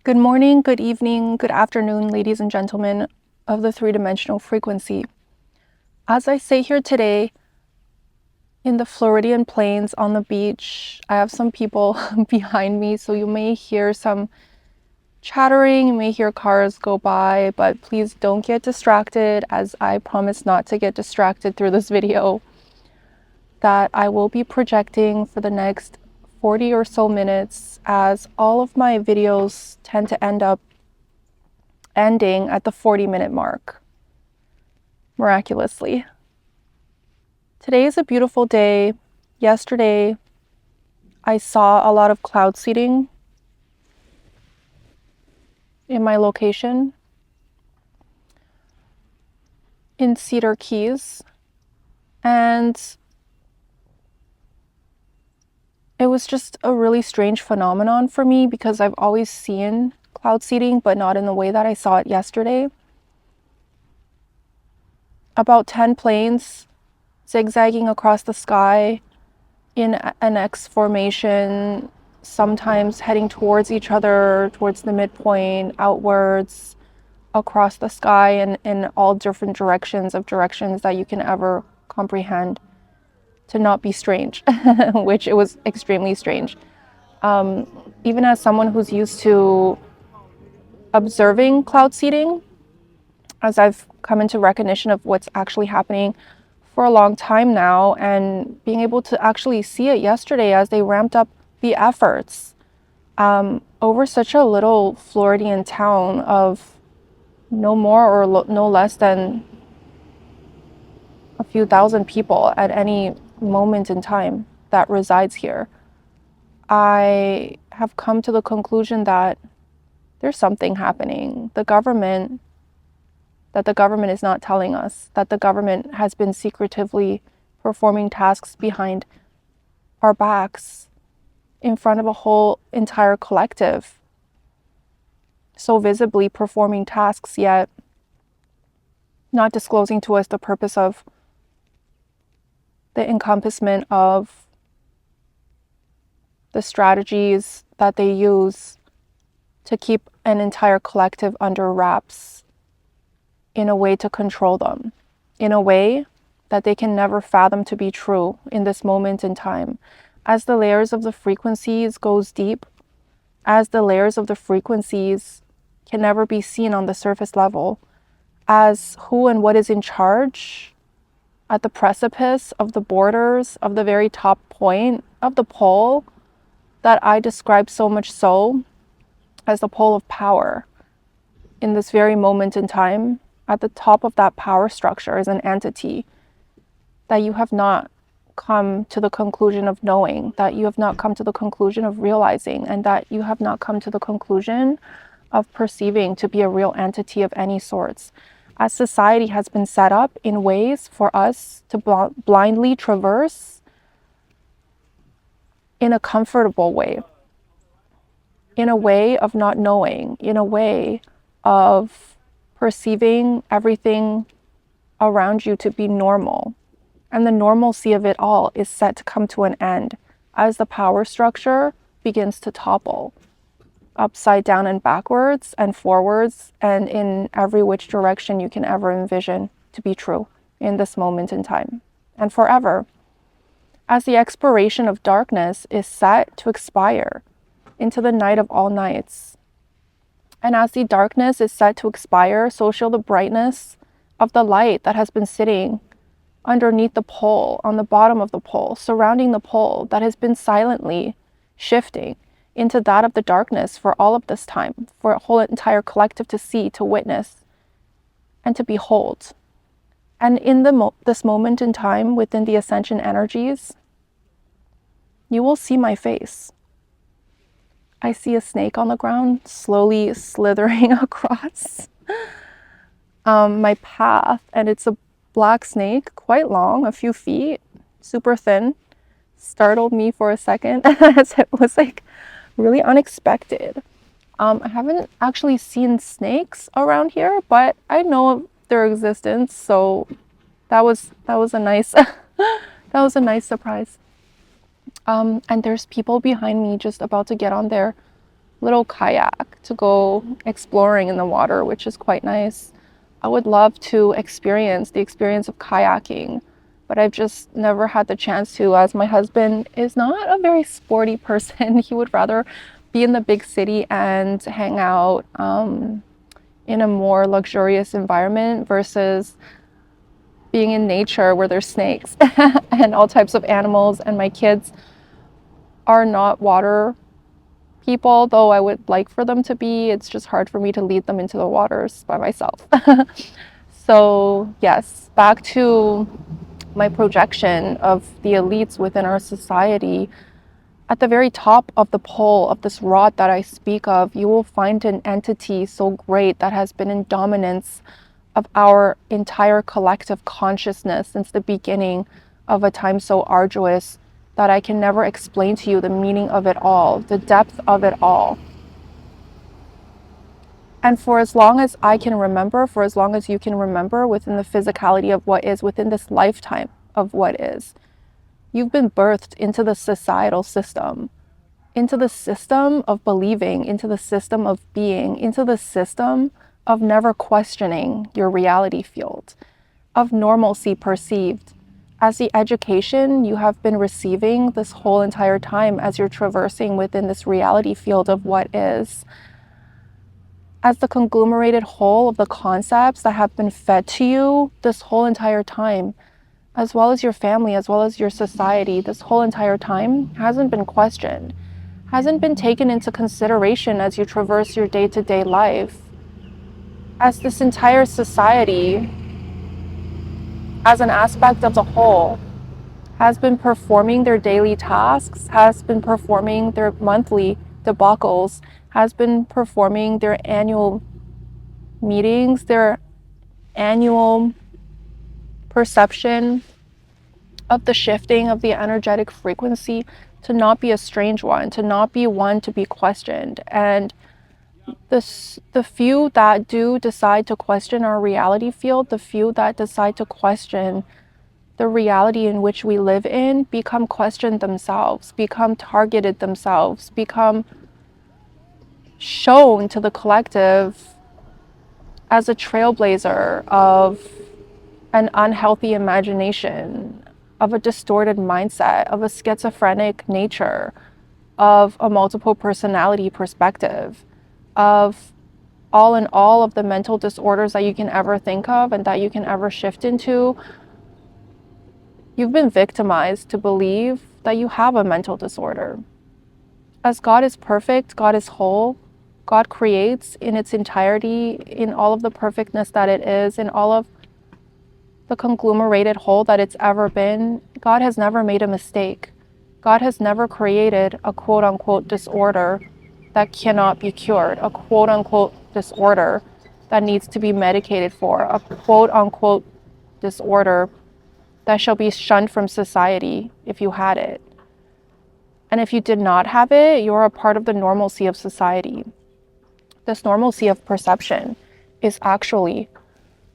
Good morning, good evening, good afternoon, ladies and gentlemen of the three-dimensional frequency. As I sit here today in the Floridian plains on the beach, I have some people behind me, so you may hear some chattering, you may hear cars go by, but please don't get distracted, as I promise not to get distracted through this video that I will be projecting for the next 40 or so minutes, as all of my videos tend to end up ending at the 40-minute mark, miraculously. Today is a beautiful day. Yesterday, I saw a lot of cloud seeding in my location in Cedar Keys, and it was just a really strange phenomenon for me because I've always seen cloud seeding, but not in the way that I saw it yesterday. About 10 planes zigzagging across the sky in an X formation, sometimes heading towards each other, towards the midpoint, outwards, across the sky, and in all different directions that you can ever comprehend to not be strange, which it was extremely strange. Even as someone who's used to observing cloud seeding, as I've come into recognition of what's actually happening for a long time now, and being able to actually see it yesterday as they ramped up the efforts over such a little Floridian town of no more or no less than a few thousand people at any moment in time that resides here. I have come to the conclusion that there's something happening. The government is not telling us, that the government has been secretively performing tasks behind our backs in front of a whole entire collective, so visibly performing tasks, yet not disclosing to us the purpose of the encompassment of the strategies that they use to keep an entire collective under wraps in a way to control them, in a way that they can never fathom to be true in this moment in time. As the layers of the frequencies goes deep, as the layers of the frequencies can never be seen on the surface level, as who and what is in charge at the precipice of the borders of the very top point of the pole that I describe so much so as the pole of power. In this very moment in time, at the top of that power structure is an entity that you have not come to the conclusion of knowing, that you have not come to the conclusion of realizing, and that you have not come to the conclusion of perceiving to be a real entity of any sorts. As society has been set up in ways for us to blindly traverse in a comfortable way, in a way of not knowing, in a way of perceiving everything around you to be normal. And the normalcy of it all is set to come to an end as the power structure begins to topple upside down and backwards and forwards and in every which direction you can ever envision to be true in this moment in time and forever. As the expiration of darkness is set to expire into the night of all nights, and as the darkness is set to expire, so shall the brightness of the light that has been sitting underneath the pole, on the bottom of the pole, surrounding the pole, that has been silently shifting into that of the darkness for all of this time, for a whole entire collective to see, to witness, and to behold. And in this moment in time, within the Ascension energies, you will see my face. I see a snake on the ground, slowly slithering across my path, and it's a black snake, quite long, a few feet, super thin. Startled me for a second as it was like really unexpected. I haven't actually seen snakes around here, but I know of their existence, so that was a nice that was a nice surprise. And there's people behind me just about to get on their little kayak to go exploring in the water, which is quite nice. I would love to experience the experience of kayaking, but I've just never had the chance to, as my husband is not a very sporty person. He would rather be in the big city and hang out in a more luxurious environment versus being in nature where there's snakes and all types of animals. And my kids are not water people, though I would like for them to be. It's just hard for me to lead them into the waters by myself. So yes, back to my projection of the elites within our society. At the very top of the pole of this rod that I speak of, you will find an entity so great that has been in dominance of our entire collective consciousness since the beginning of a time so arduous that I can never explain to you the meaning of it all, the depth of it all. And for as long as I can remember, for as long as you can remember within the physicality of what is, within this lifetime of what is, you've been birthed into the societal system, into the system of believing, into the system of being, into the system of never questioning your reality field, of normalcy perceived, as the education you have been receiving this whole entire time as you're traversing within this reality field of what is, as the conglomerated whole of the concepts that have been fed to you this whole entire time, as well as your family, as well as your society, this whole entire time hasn't been questioned, hasn't been taken into consideration as you traverse your day-to-day life. As this entire society, as an aspect of the whole, has been performing their daily tasks, has been performing their monthly debacles, has been performing their annual meetings, their annual perception of the shifting of the energetic frequency to not be a strange one, to not be one to be questioned. And the few that do decide to question our reality field, the few that decide to question the reality in which we live in, become questioned themselves, become targeted themselves, become shown to the collective as a trailblazer of an unhealthy imagination, of a distorted mindset, of a schizophrenic nature, of a multiple personality perspective, of all in all of the mental disorders that you can ever think of and that you can ever shift into. You've been victimized to believe that you have a mental disorder. As God is perfect, God is whole, God creates in its entirety, in all of the perfectness that it is, in all of the conglomerated whole that it's ever been. God has never made a mistake. God has never created a quote-unquote disorder that cannot be cured, a quote-unquote disorder that needs to be medicated for, a quote-unquote disorder that shall be shunned from society if you had it. And if you did not have it, you're a part of the normalcy of society. This normalcy of perception is actually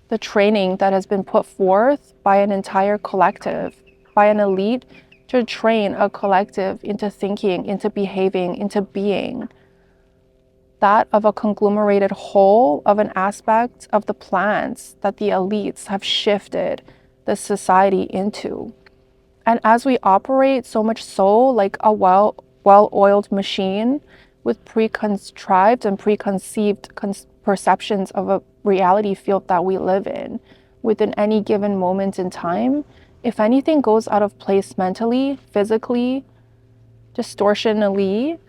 the training that has been put forth by an entire collective, by an elite, to train a collective into thinking, into behaving, into being. That of a conglomerated whole, of an aspect of the plans that the elites have shifted the society into. And as we operate so much so like a well-oiled machine with pre-contrived and preconceived perceptions of a reality field that we live in within any given moment in time, if anything goes out of place mentally, physically, distortionally,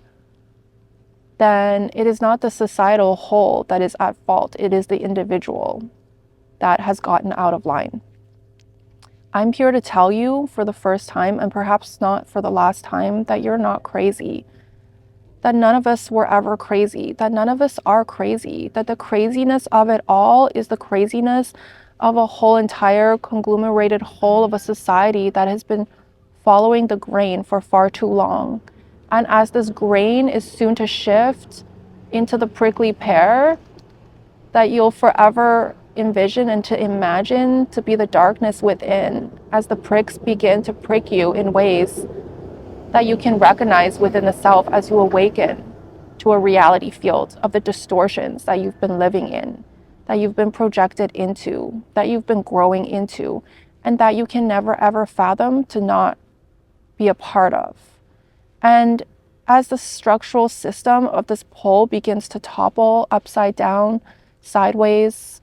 then it is not the societal whole that is at fault. It is the individual that has gotten out of line. I'm here to tell you for the first time, and perhaps not for the last time, that you're not crazy. That none of us were ever crazy. That none of us are crazy. That the craziness of it all is the craziness of a whole entire conglomerated whole of a society that has been following the grain for far too long. And as this grain is soon to shift into the prickly pear, that you'll forever envision and to imagine to be the darkness within, as the pricks begin to prick you in ways that you can recognize within the self as you awaken. to a reality field of the distortions that you've been living in, that you've been projected into, that you've been growing into, and that you can never ever fathom to not be a part of. And as the structural system of this pole begins to topple upside down, sideways,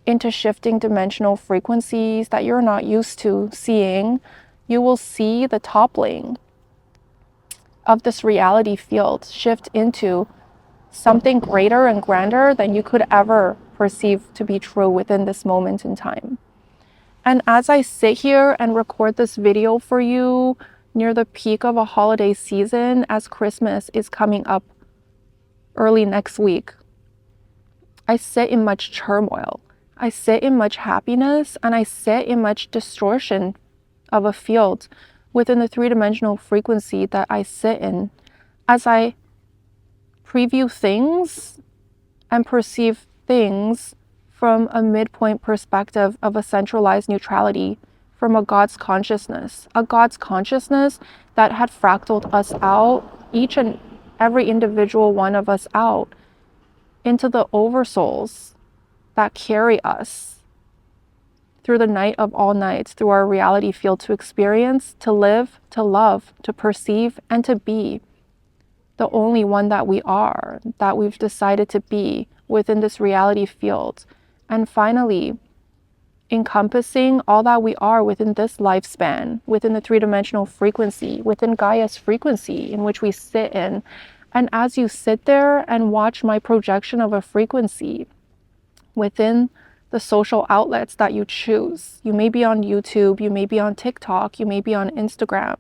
into shifting dimensional frequencies that you're not used to seeing, you will see the toppling of this reality field shift into something greater and grander than you could ever perceive to be true within this moment in time. And as I sit here and record this video for you near the peak of a holiday season, as Christmas is coming up early next week, I sit in much turmoil. I sit in much happiness, and I sit in much distortion of a field within the three-dimensional frequency that I sit in as I preview things and perceive things from a midpoint perspective of a centralized neutrality, from a God's consciousness that had fractaled us out, each and every individual one of us out, into the oversouls that carry us through the night of all nights, through our reality field, to experience, to live, to love, to perceive, and to be the only one that we are, that we've decided to be within this reality field. And finally, encompassing all that we are within this lifespan, within the three-dimensional frequency, within Gaia's frequency in which we sit in. And as you sit there and watch my projection of a frequency within the social outlets that you choose, you may be on YouTube, you may be on TikTok, you may be on Instagram,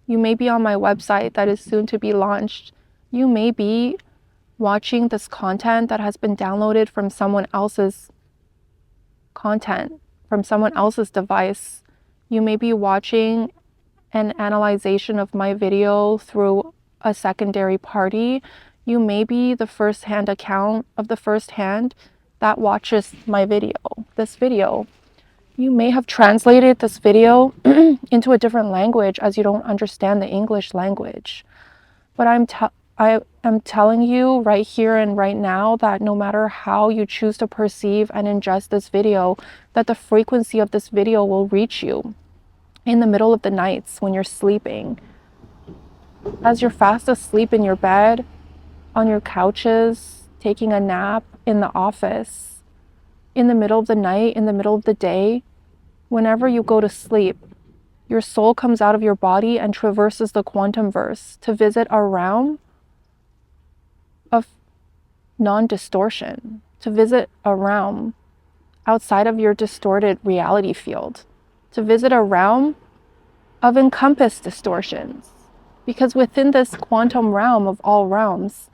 you may be on my website that is soon to be launched, you may be watching this content that has been downloaded from someone else's content, from someone else's device. You may be watching an analyzation of my video through a secondary party. You may be the first-hand account of the first-hand that watches my video, this video. You may have translated this video into a different language as you don't understand the English language. But I am telling you right here and right now that no matter how you choose to perceive and ingest this video, that the frequency of this video will reach you in the middle of the nights when you're sleeping. As you're fast asleep in your bed, on your couches, taking a nap, in the office, in the middle of the night, in the middle of the day, whenever you go to sleep, your soul comes out of your body and traverses the quantum verse to visit a realm of non-distortion, to visit a realm outside of your distorted reality field, to visit a realm of encompassed distortions. Because within this quantum realm of all realms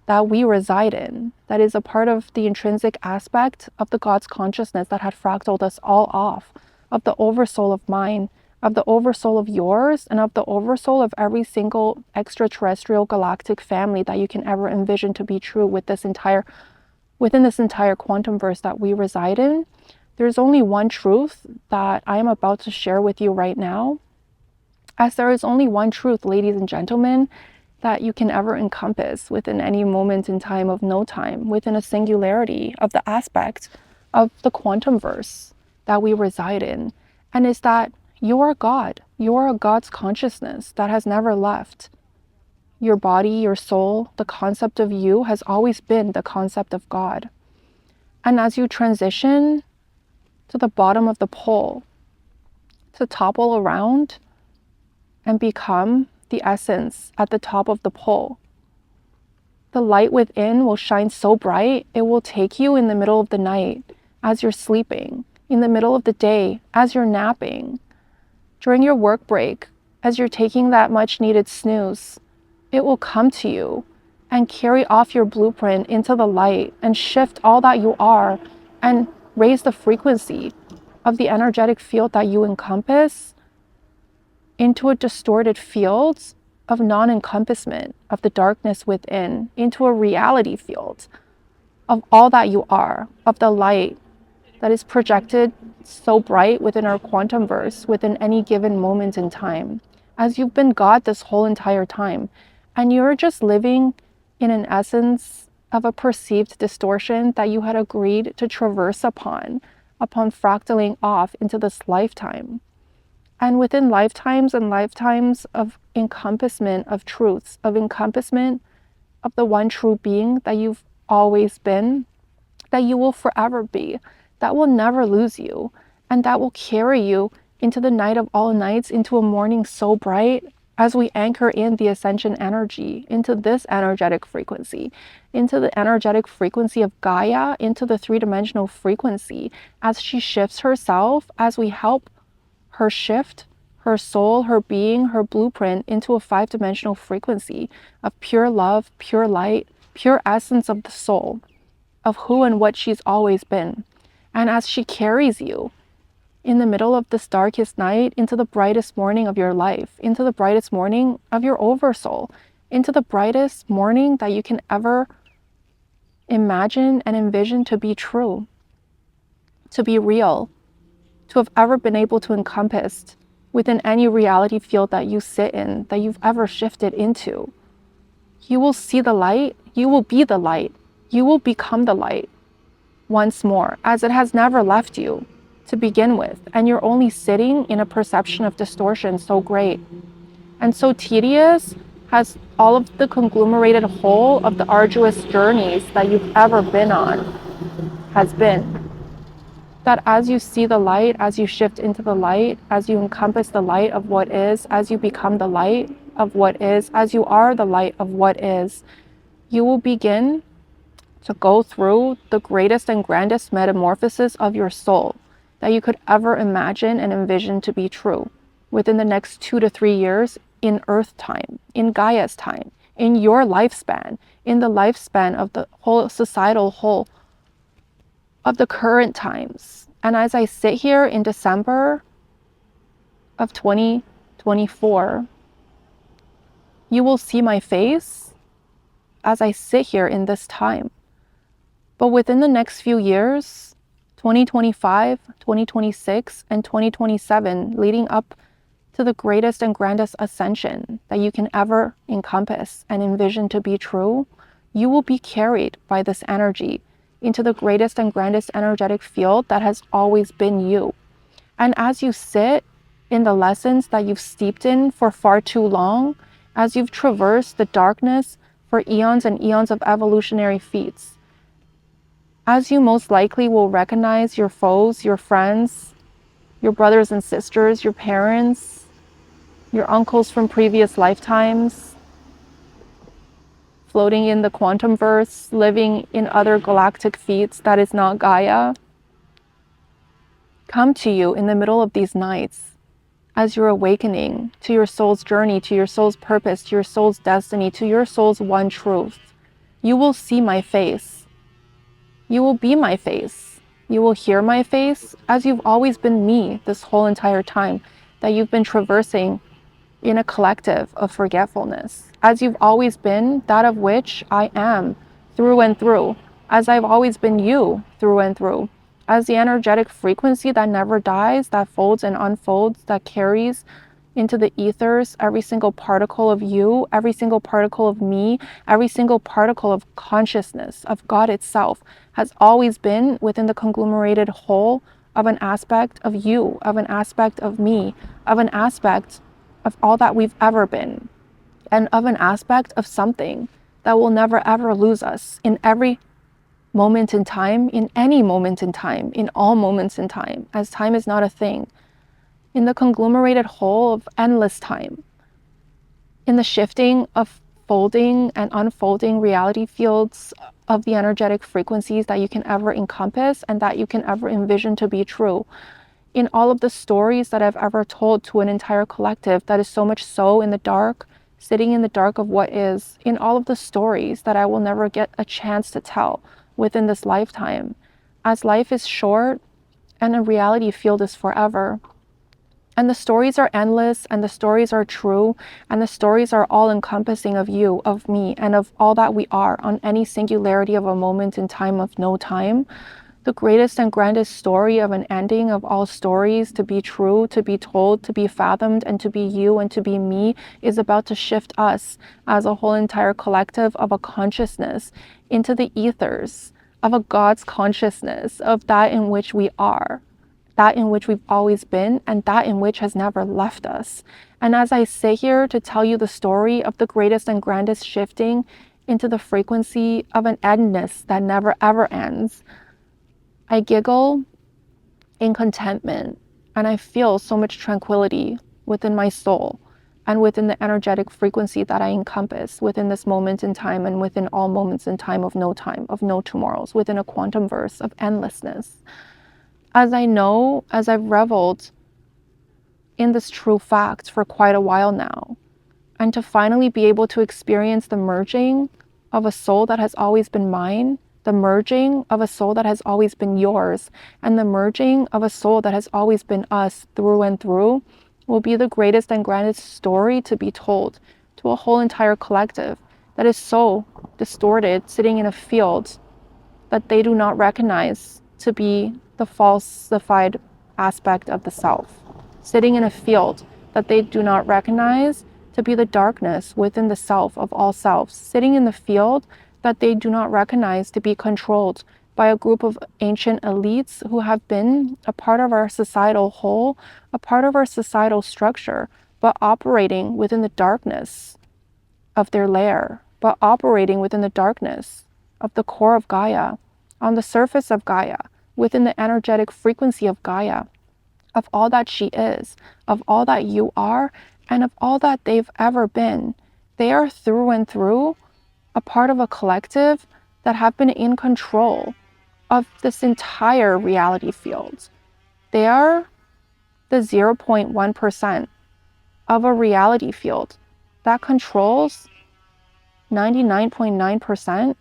that we reside in, that is a part of the intrinsic aspect of the God's consciousness that had fractaled us all off, of the oversoul of mine, of the oversoul of yours, and of the oversoul of every single extraterrestrial galactic family that you can ever envision to be true within this entire quantum verse that we reside in. There's only one truth that I am about to share with you right now, as there is only one truth, ladies and gentlemen, that you can ever encompass within any moment in time of no time, within a singularity of the aspect of the quantum verse that we reside in. And is that you are God. You are a God's consciousness that has never left. Your body, your soul, the concept of you has always been the concept of God. And as you transition to the bottom of the pole, to topple around and become the essence at the top of the pole, the light within will shine so bright, it will take you in the middle of the night as you're sleeping, in the middle of the day as you're napping, during your work break, as you're taking that much needed snooze. It will come to you and carry off your blueprint into the light and shift all that you are and raise the frequency of the energetic field that you encompass into a distorted field of non-encompassment of the darkness within, into a reality field of all that you are, of the light that is projected so bright within our quantum verse within any given moment in time, as you've been God this whole entire time. And you're just living in an essence of a perceived distortion that you had agreed to traverse upon fractaling off into this lifetime. And within lifetimes and lifetimes of encompassment of truths, of encompassment of the one true being that you've always been, that you will forever be, that will never lose you, and that will carry you into the night of all nights, into a morning so bright, as we anchor in the ascension energy, into this energetic frequency, into the energetic frequency of Gaia, into the three-dimensional frequency, as she shifts herself, as we help her shift her soul, her being, her blueprint into a five-dimensional frequency of pure love, pure light, pure essence of the soul, of who and what she's always been. And as she carries you in the middle of this darkest night into the brightest morning of your life, into the brightest morning of your oversoul, into the brightest morning that you can ever imagine and envision to be true, to be real, to have ever been able to encompass within any reality field that you sit in, that you've ever shifted into. You will see the light, you will be the light, you will become the light once more, as it has never left you to begin with, and you're only sitting in a perception of distortion so great and so tedious, has all of the conglomerated whole of the arduous journeys that you've ever been on has been. That as you see the light, as you shift into the light, as you encompass the light of what is, as you become the light of what is, as you are the light of what is, you will begin to go through the greatest and grandest metamorphosis of your soul that you could ever imagine and envision to be true within the next 2 to 3 years in Earth time, in Gaia's time, in your lifespan, in the lifespan of the whole societal whole of the current times. And as I sit here in December of 2024, you will see my face as I sit here in this time. But within the next few years, 2025, 2026, and 2027, leading up to the greatest and grandest ascension that you can ever encompass and envision to be true, you will be carried by this energy into the greatest and grandest energetic field that has always been you. And as you sit in the lessons that you've steeped in for far too long, as you've traversed the darkness for eons and eons of evolutionary feats, as you most likely will recognize your foes, your friends, your brothers and sisters, your parents, your uncles from previous lifetimes, floating in the quantum verse, living in other galactic feats that is not Gaia, come to you in the middle of these nights as you're awakening to your soul's journey, to your soul's purpose, to your soul's destiny, to your soul's one truth. You will see my face. You will be my face. You will hear my face as you've always been me this whole entire time that you've been traversing in a collective of forgetfulness, as you've always been that of which I am through and through, as I've always been you through and through, as the energetic frequency that never dies, that folds and unfolds, that carries into the ethers every single particle of you, every single particle of me, every single particle of consciousness of God itself has always been within the conglomerated whole of an aspect of you, of an aspect of me, of an aspect of all that we've ever been, and of an aspect of something that will never ever lose us in every moment in time, in any moment in time, in all moments in time, as time is not a thing, in the conglomerated whole of endless time, in the shifting of folding and unfolding reality fields of the energetic frequencies that you can ever encompass and that you can ever envision to be true, in all of the stories that I've ever told to an entire collective that is so much so in the dark, sitting in the dark of what is, in all of the stories that I will never get a chance to tell within this lifetime, as life is short and a reality field is forever. And the stories are endless, and the stories are true, and the stories are all encompassing of you, of me, and of all that we are on any singularity of a moment in time of no time. The greatest and grandest story of an ending of all stories, to be true, to be told, to be fathomed, and to be you and to be me, is about to shift us as a whole entire collective of a consciousness into the ethers of a God's consciousness, of that in which we are, that in which we've always been, and that in which has never left us. And as I sit here to tell you the story of the greatest and grandest shifting into the frequency of an endness that never ever ends, I giggle in contentment, and I feel so much tranquility within my soul and within the energetic frequency that I encompass within this moment in time and within all moments in time, of no tomorrows, within a quantum verse of endlessness. As I know, as I've reveled in this true fact for quite a while now, and to finally be able to experience the merging of a soul that has always been mine, the merging of a soul that has always been yours, and the merging of a soul that has always been us through and through, will be the greatest and grandest story to be told to a whole entire collective that is so distorted, sitting in a field that they do not recognize to be the falsified aspect of the self, sitting in a field that they do not recognize to be the darkness within the self of all selves, sitting in the field that they do not recognize to be controlled by a group of ancient elites who have been a part of our societal whole, a part of our societal structure, but operating within the darkness of their lair, but operating within the darkness of the core of Gaia, on the surface of Gaia, within the energetic frequency of Gaia, of all that she is, of all that you are, and of all that they've ever been. They are through and through a part of a collective that have been in control of this entire reality field. They are the 0.1% of a reality field that controls 99.9%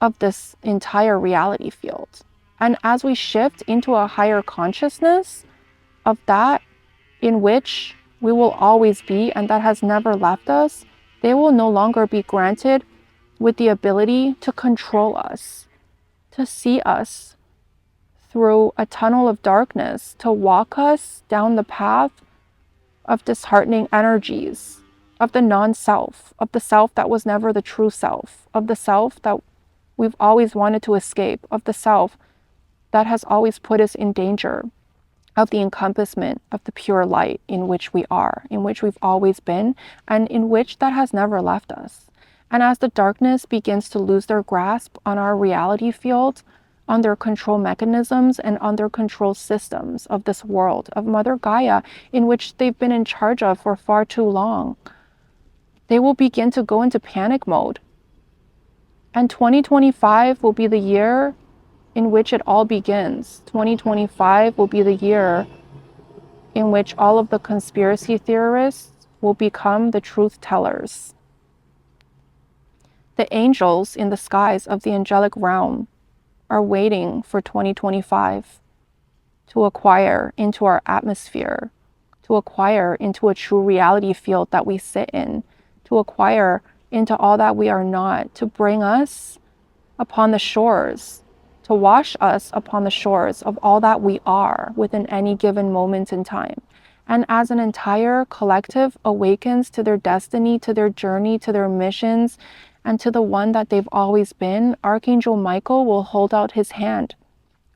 of this entire reality field. And as we shift into a higher consciousness of that in which we will always be and that has never left us, they will no longer be granted with the ability to control us, to see us through a tunnel of darkness, to walk us down the path of disheartening energies, of the non-self, of the self that was never the true self, of the self that we've always wanted to escape, of the self that has always put us in danger, of the encompassment of the pure light in which we are, in which we've always been, and in which that has never left us. And as the darkness begins to lose their grasp on our reality field, on their control mechanisms and on their control systems of this world, of Mother Gaia, in which they've been in charge of for far too long, they will begin to go into panic mode. And 2025 will be the year in which it all begins. 2025 will be the year in which all of the conspiracy theorists will become the truth tellers. The angels in the skies of the angelic realm are waiting for 2025 to acquire into our atmosphere, to acquire into a true reality field that we sit in, to acquire into all that we are not, to bring us upon the shores, to wash us upon the shores of all that we are within any given moment in time. And as an entire collective awakens to their destiny, to their journey, to their missions, and to the one that they've always been, Archangel Michael will hold out his hand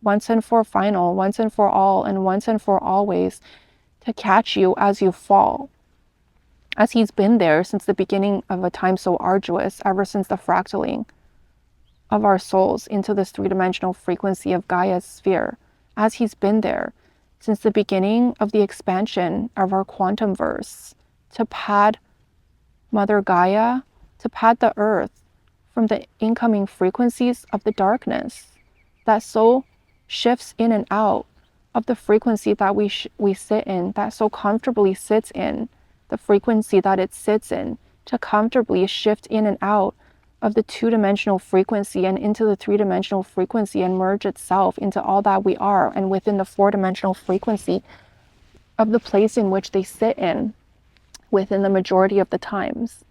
once and for final, once and for all, and once and for always, to catch you as you fall. As he's been there since the beginning of a time so arduous, ever since the fractaling of our souls into this three-dimensional frequency of Gaia's sphere, as he's been there since the beginning of the expansion of our quantum verse, to pad Mother Gaia, to pad the earth from the incoming frequencies of the darkness that so shifts in and out of the frequency that we sit in, that so comfortably sits in, the frequency that it sits in, to comfortably shift in and out of the two-dimensional frequency and into the three-dimensional frequency and merge itself into all that we are, and within the four-dimensional frequency of the place in which they sit in within the majority of the times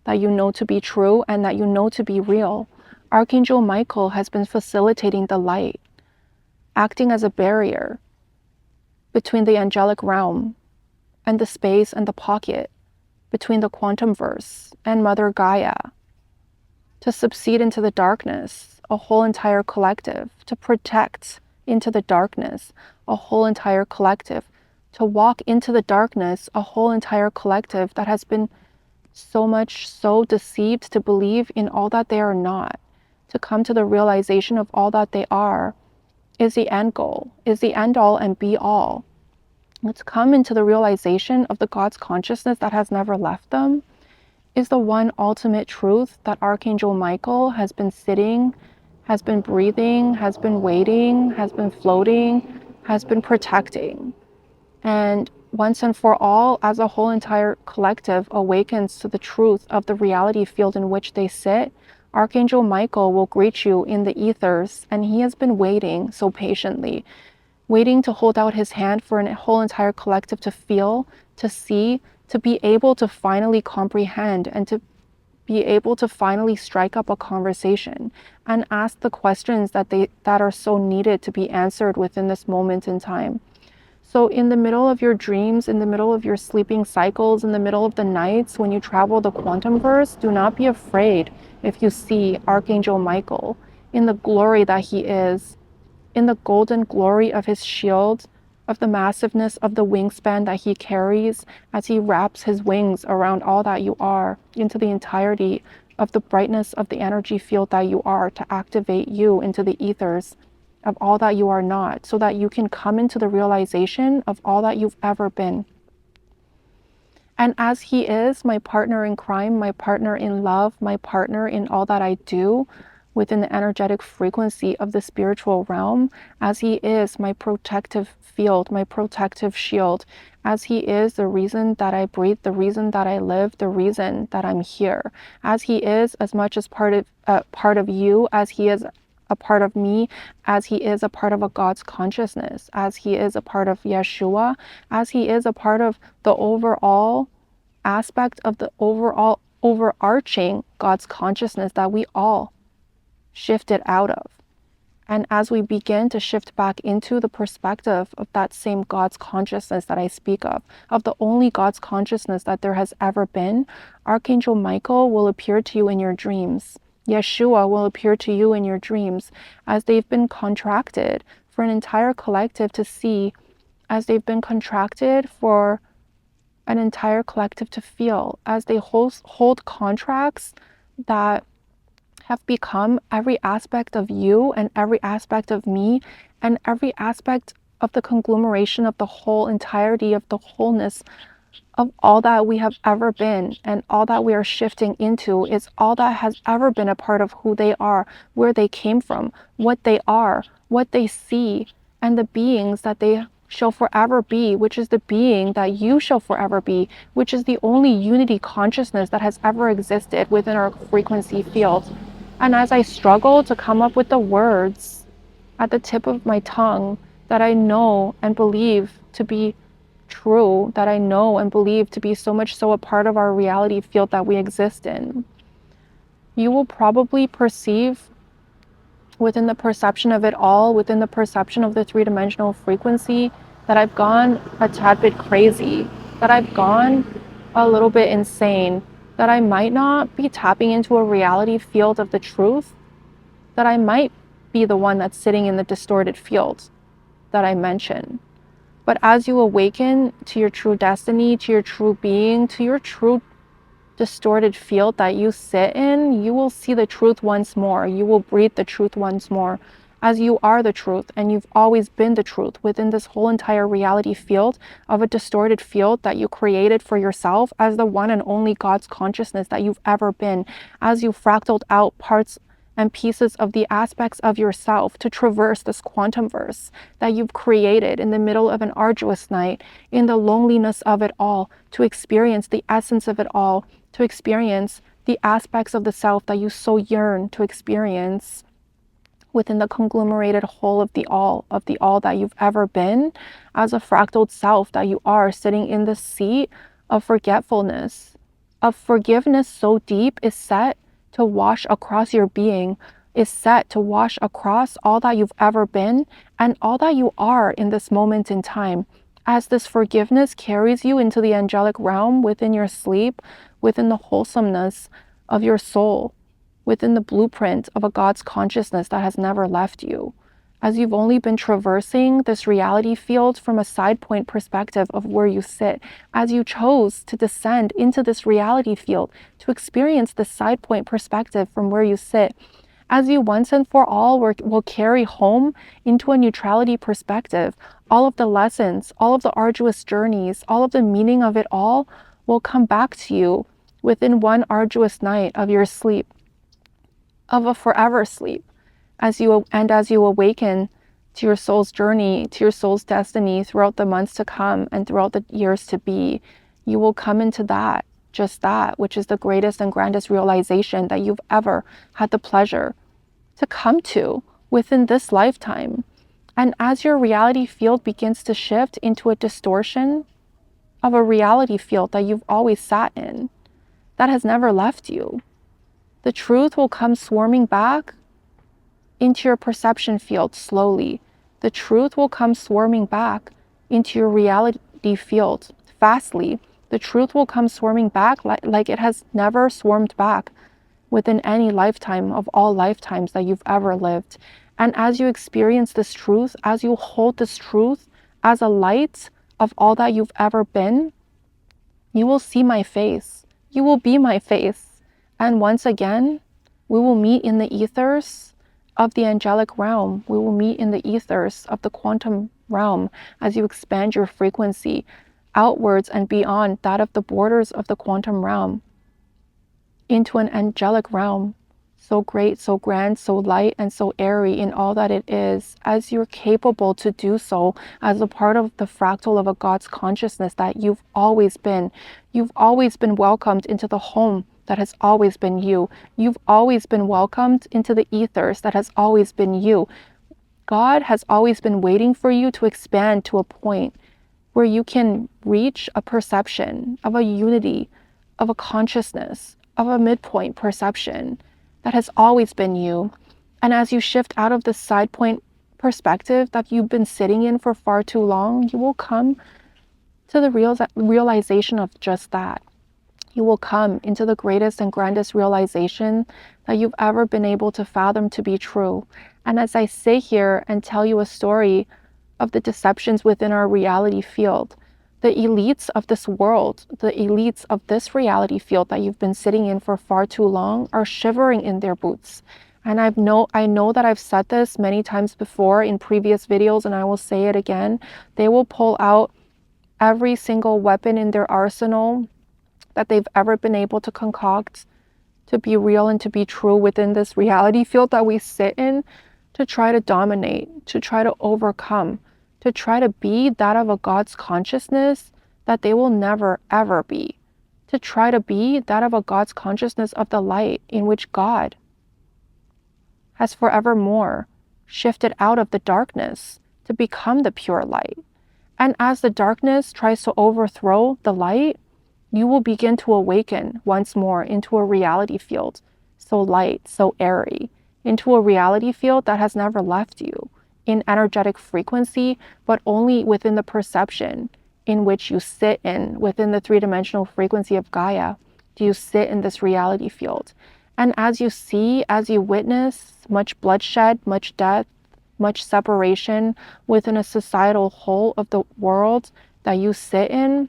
that you know to be true and that you know to be real. Archangel Michael has been facilitating the light, acting as a barrier between the angelic realm and the space and the pocket between the quantum verse and Mother Gaia, to subside into the darkness, a whole entire collective, to protect into the darkness, a whole entire collective, to walk into the darkness, a whole entire collective that has been so deceived to believe in all that they are not, to come to the realization of all that they are is the end goal, is the end all and be all. To come into the realization of the God's consciousness that has never left them is the one ultimate truth that Archangel Michael has been sitting, has been breathing, has been waiting, has been floating, has been protecting. And once and for all, as a whole entire collective awakens to the truth of the reality field in which they sit, Archangel Michael will greet you in the ethers, and he has been waiting so patiently, waiting to hold out his hand for a whole entire collective to feel, to see, to be able to finally comprehend, and to be able to finally strike up a conversation and ask the questions that are so needed to be answered within this moment in time. So in the middle of your dreams, in the middle of your sleeping cycles, in the middle of the nights, when you travel the quantum verse, do not be afraid if you see Archangel Michael in the glory that he is, in the golden glory of his shield, of the massiveness of the wingspan that he carries as he wraps his wings around all that you are, into the entirety of the brightness of the energy field that you are, to activate you into the ethers of all that you are not, so that you can come into the realization of all that you've ever been. And as he is my partner in crime, my partner in love, my partner in all that I do within the energetic frequency of the spiritual realm, as he is my protective field, my protective shield, as he is the reason that I breathe, the reason that I live, the reason that I'm here, as he is as much as part of you, as he is a part of me, as he is a part of a God's consciousness, as he is a part of Yeshua, as he is a part of the overall aspect of the overall overarching God's consciousness that we all shifted out of. And as we begin to shift back into the perspective of that same God's consciousness that I speak of the only God's consciousness that there has ever been, Archangel Michael will appear to you in your dreams. Yeshua will appear to you in your dreams, as they've been contracted for an entire collective to see, as they've been contracted for an entire collective to feel, as they hold contracts that have become every aspect of you and every aspect of me and every aspect of the conglomeration of the whole entirety of the wholeness of all that we have ever been, and all that we are shifting into is all that has ever been a part of who they are, where they came from, what they are, what they see, and the beings that they shall forever be, which is the being that you shall forever be, which is the only unity consciousness that has ever existed within our frequency field. And as I struggle to come up with the words at the tip of my tongue that I know and believe to be true, that I know and believe to be so much so a part of our reality field that we exist in, you will probably perceive within the perception of it all, within the perception of the three-dimensional frequency, that I've gone a tad bit crazy, that I've gone a little bit insane, that I might not be tapping into a reality field of the truth, that I might be the one that's sitting in the distorted field that I mentioned. But as you awaken to your true destiny, to your true being, to your true distorted field that you sit in, you will see the truth once more. You will breathe the truth once more, as you are the truth, and you've always been the truth within this whole entire reality field of a distorted field that you created for yourself as the one and only God's consciousness that you've ever been, as you fractaled out parts and pieces of the aspects of yourself to traverse this quantum verse that you've created in the middle of an arduous night, in the loneliness of it all, to experience the essence of it all, to experience the aspects of the self that you so yearn to experience within the conglomerated whole of the all that you've ever been, as a fractaled self that you are sitting in the seat of forgetfulness, of forgiveness so deep is set to wash across your being, is set to wash across all that you've ever been and all that you are in this moment in time. As this forgiveness carries you into the angelic realm within your sleep, within the wholesomeness of your soul, within the blueprint of a God's consciousness that has never left you. As you've only been traversing this reality field from a side point perspective of where you sit, as you chose to descend into this reality field to experience the side point perspective from where you sit, as you once and for all will carry home into a neutrality perspective, all of the lessons, all of the arduous journeys, all of the meaning of it all will come back to you within one arduous night of your sleep, of a forever sleep, as you awaken to your soul's journey, to your soul's destiny throughout the months to come and throughout the years to be. You will come into that, just that, which is the greatest and grandest realization that you've ever had the pleasure to come to within this lifetime. And as your reality field begins to shift into a distortion of a reality field that you've always sat in, that has never left you, the truth will come swarming back into your perception field slowly. The truth will come swarming back into your reality field fastly. The truth will come swarming back like it has never swarmed back within any lifetime of all lifetimes that you've ever lived. And as you experience this truth, as you hold this truth as a light of all that you've ever been, you will see my face. You will be my face. And once again, we will meet in the ethers of the angelic realm. We will meet in the ethers of the quantum realm as you expand your frequency outwards and beyond that of the borders of the quantum realm into an angelic realm, so great, so grand, so light, and so airy in all that it is, as you're capable to do so as a part of the fractal of a God's consciousness that you've always been. You've always been welcomed into the home that has always been you. You've always been welcomed into the ethers that has always been you. God has always been waiting for you to expand to a point where you can reach a perception of a unity, of a consciousness, of a midpoint perception that has always been you. And as you shift out of the side point perspective that you've been sitting in for far too long, you will come to the realization of just that. You will come into the greatest and grandest realization that you've ever been able to fathom to be true. And as I sit here and tell you a story of the deceptions within our reality field, the elites of this world, the elites of this reality field that you've been sitting in for far too long are shivering in their boots. And I know that I've said this many times before in previous videos, and I will say it again. They will pull out every single weapon in their arsenal that they've ever been able to concoct to be real and to be true within this reality field that we sit in, to try to dominate, to try to overcome, to try to be that of a God's consciousness that they will never ever be, to try to be that of a God's consciousness of the light in which God has forevermore shifted out of the darkness to become the pure light. And as the darkness tries to overthrow the light, you will begin to awaken once more into a reality field so light, so airy, into a reality field that has never left you in energetic frequency, but only within the perception in which you sit in, within the three-dimensional frequency of Gaia. Do you sit in this reality field? And as you see, as you witness much bloodshed, much death, much separation within a societal whole of the world that you sit in,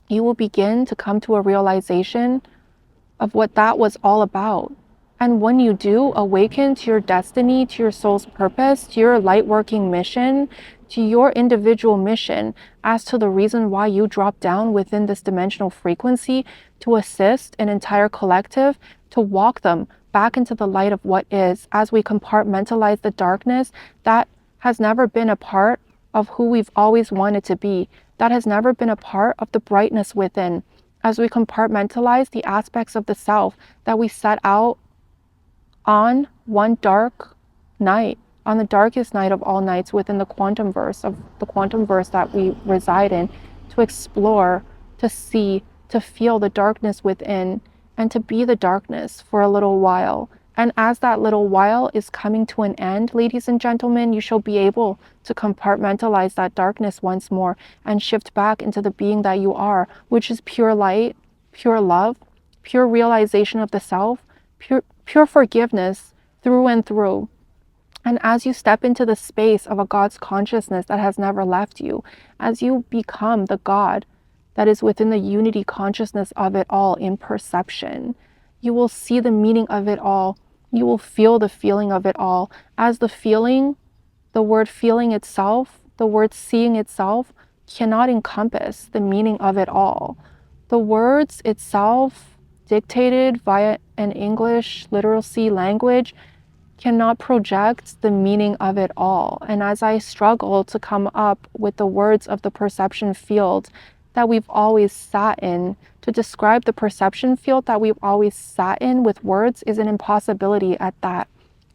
you will begin to come to a realization of what that was all about. And when you do awaken to your destiny, to your soul's purpose, to your light working mission, to your individual mission as to the reason why you drop down within this dimensional frequency to assist an entire collective, to walk them back into the light of what is, as we compartmentalize the darkness that has never been a part of who we've always wanted to be, that has never been a part of the brightness within, as we compartmentalize the aspects of the self that we set out on one dark night, on the darkest night of all nights within the quantum verse that we reside in, to explore, to see, to feel the darkness within, and to be the darkness for a little while, And as that little while is coming to an end, ladies and gentlemen, you shall be able to compartmentalize that darkness once more and shift back into the being that you are, which is pure light, pure love, pure realization of the self, pure forgiveness through and through. And as you step into the space of a God's consciousness that has never left you, as you become the God that is within the unity consciousness of it all in perception, you will see the meaning of it all. You will feel the feeling of it all. As the feeling, the word feeling itself, the word seeing itself cannot encompass the meaning of it all. The words itself, dictated via an English literacy language, cannot project the meaning of it all. And as I struggle to come up with the words of the perception field that we've always sat in, to describe the perception field that we've always sat in with words is an impossibility at that.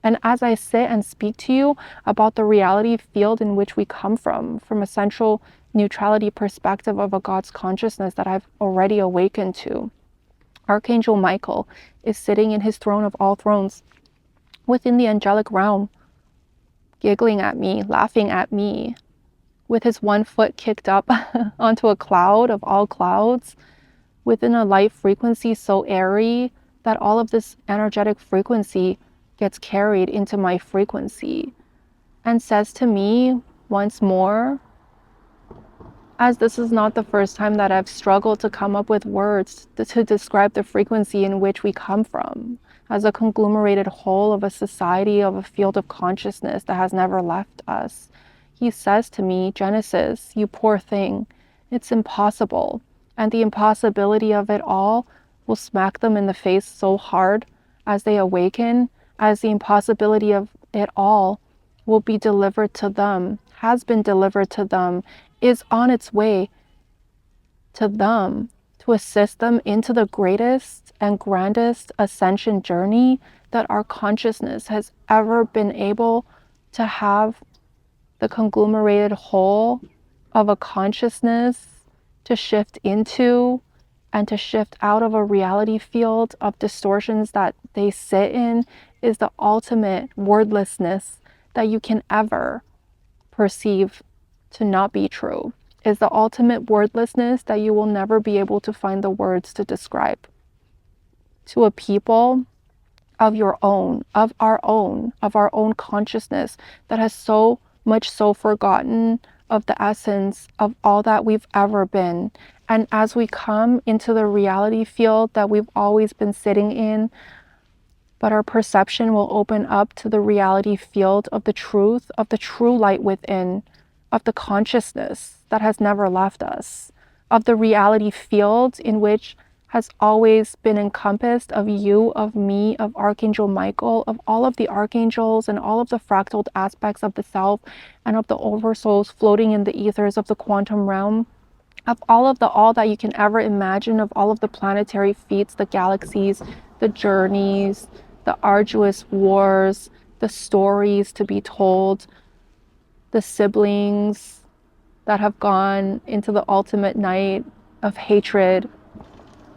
And as I sit and speak to you about the reality field in which we come from a central neutrality perspective of a God's consciousness that I've already awakened to, Archangel Michael is sitting in his throne of all thrones within the angelic realm, giggling at me, laughing at me, with his one foot kicked up onto a cloud of all clouds, within a light frequency so airy that all of this energetic frequency gets carried into my frequency, and says to me once more, as this is not the first time that I've struggled to come up with words to describe the frequency in which we come from, as a conglomerated whole of a society, of a field of consciousness that has never left us. He says to me, Genesis, you poor thing, it's impossible. And the impossibility of it all will smack them in the face so hard as they awaken, as the impossibility of it all will be delivered to them, has been delivered to them, is on its way to them, to assist them into the greatest and grandest ascension journey that our consciousness has ever been able to have, the conglomerated whole of a consciousness to shift into and to shift out of a reality field of distortions that they sit in, is the ultimate wordlessness that you can ever perceive to not be true, is the ultimate wordlessness that you will never be able to find the words to describe to a people of your own, of our own consciousness that has so much so forgotten of the essence of all that we've ever been. And as we come into the reality field that we've always been sitting in, but our perception will open up to the reality field of the truth, of the true light within, of the consciousness that has never left us, of the reality field in which has always been encompassed of you, of me, of Archangel Michael, of all of the archangels and all of the fractaled aspects of the self and of the oversouls floating in the ethers of the quantum realm, of all that you can ever imagine, of all of the planetary feats, the galaxies, the journeys, the arduous wars, the stories to be told, the siblings that have gone into the ultimate night of hatred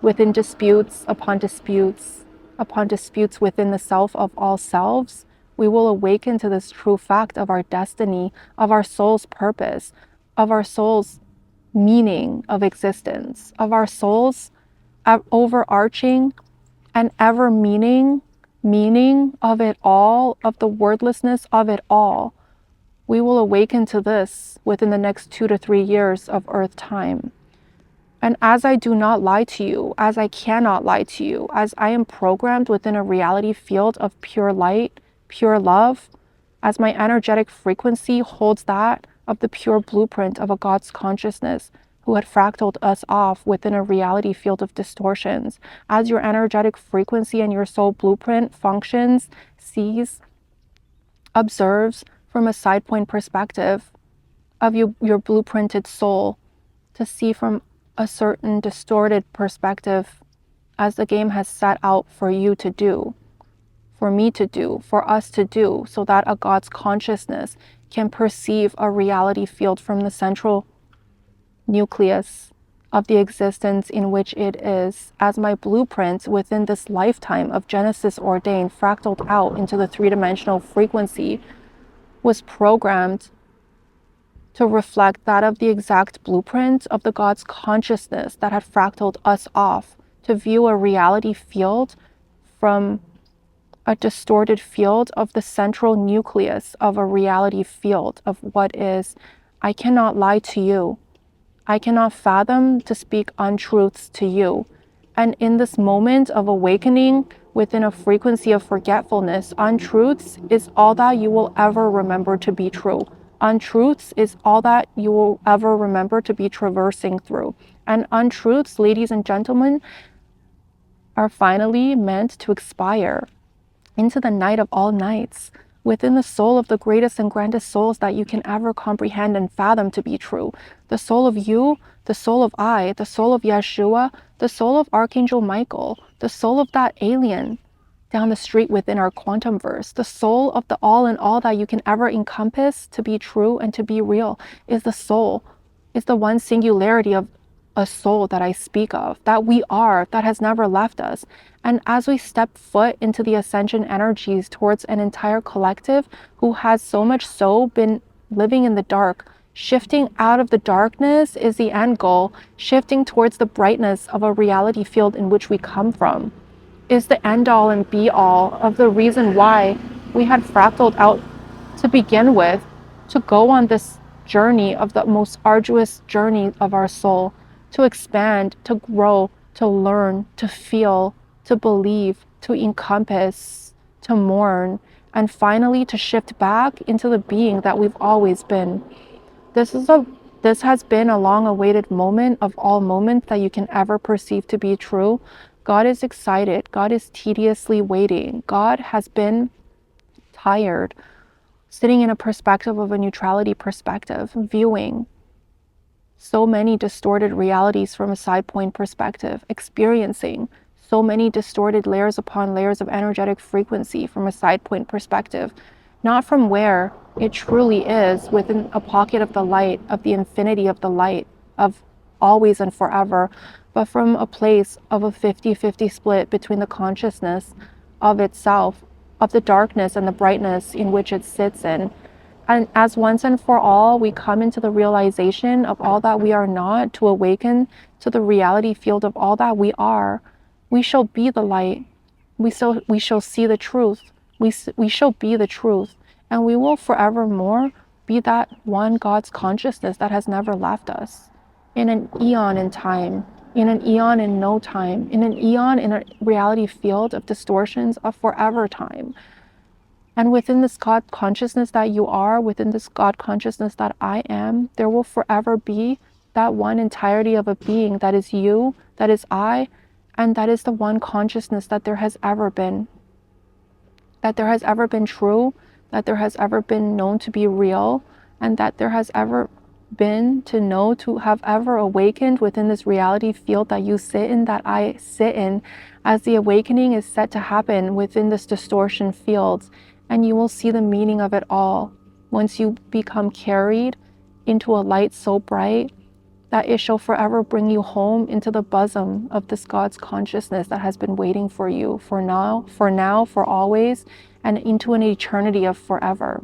within disputes upon disputes upon disputes within the self of all selves. We will awaken to this true fact of our destiny, of our soul's purpose, of our soul's meaning of existence, of our soul's overarching and ever meaning of it all, of the wordlessness of it all. We will awaken to this within the next 2 to 3 years of Earth time. And as I do not lie to you, as I cannot lie to you, as I am programmed within a reality field of pure light, pure love, as my energetic frequency holds that of the pure blueprint of a God's consciousness who had fractaled us off within a reality field of distortions, as your energetic frequency and your soul blueprint functions, sees, observes from a side point perspective of your blueprinted soul, to see from a certain distorted perspective as the game has set out for you to do, for me to do, for us to do, so that a God's consciousness can perceive a reality field from the central nucleus of the existence in which it is, as my blueprint within this lifetime of Genesis ordained, fractaled out into the three-dimensional frequency, was programmed to reflect that of the exact blueprint of the God's consciousness that had fractaled us off, to view a reality field from a distorted field of the central nucleus of a reality field of what is. I cannot lie to you. I cannot fathom to speak untruths to you. And in this moment of awakening within a frequency of forgetfulness, untruths is all that you will ever remember to be true. Untruths is all that you will ever remember to be traversing through. And untruths, ladies and gentlemen, are finally meant to expire into the night of all nights, within the soul of the greatest and grandest souls that you can ever comprehend and fathom to be true. The soul of you, the soul of I, the soul of Yeshua, the soul of Archangel Michael, the soul of that alien down the street within our quantum verse, the soul of the all in all that you can ever encompass to be true and to be real is the soul, is the one singularity of a soul that I speak of, that we are, that has never left us. And as we step foot into the ascension energies towards an entire collective who has so much so been living in the dark, shifting out of the darkness is the end goal, shifting towards the brightness of a reality field in which we come from, is the end all and be all of the reason why we had fractaled out to begin with, to go on this journey of the most arduous journey of our soul, to expand, to grow, to learn, to feel, to believe, to encompass, to mourn, and finally to shift back into the being that we've always been. This has been a long-awaited moment of all moments that you can ever perceive to be true. God is excited. God is tediously waiting. God has been tired, sitting in a perspective of a neutrality perspective, viewing so many distorted realities from a side point perspective, experiencing so many distorted layers upon layers of energetic frequency from a side point perspective, not from where it truly is within a pocket of the light, of the infinity of the light, of always and forever, but from a place of a 50-50 split between the consciousness of itself, of the darkness and the brightness in which it sits in. And as once and for all, we come into the realization of all that we are not, to awaken to the reality field of all that we are, we shall be the light. We shall see the truth. We shall be the truth. And we will forevermore be that one God's consciousness that has never left us. In an eon in time, in an eon in no time, in an eon in a reality field of distortions of forever time. And within this God consciousness that you are, within this God consciousness that I am, there will forever be that one entirety of a being that is you, that is I, and that is the one consciousness that there has ever been. That there has ever been true, that there has ever been known to be real, and that there has ever been to know, to have ever awakened within this reality field that you sit in, that I sit in, as the awakening is set to happen within this distortion field. And you will see the meaning of it all once you become carried into a light so bright that it shall forever bring you home into the bosom of this God's consciousness that has been waiting for you for now, for always, and into an eternity of forever.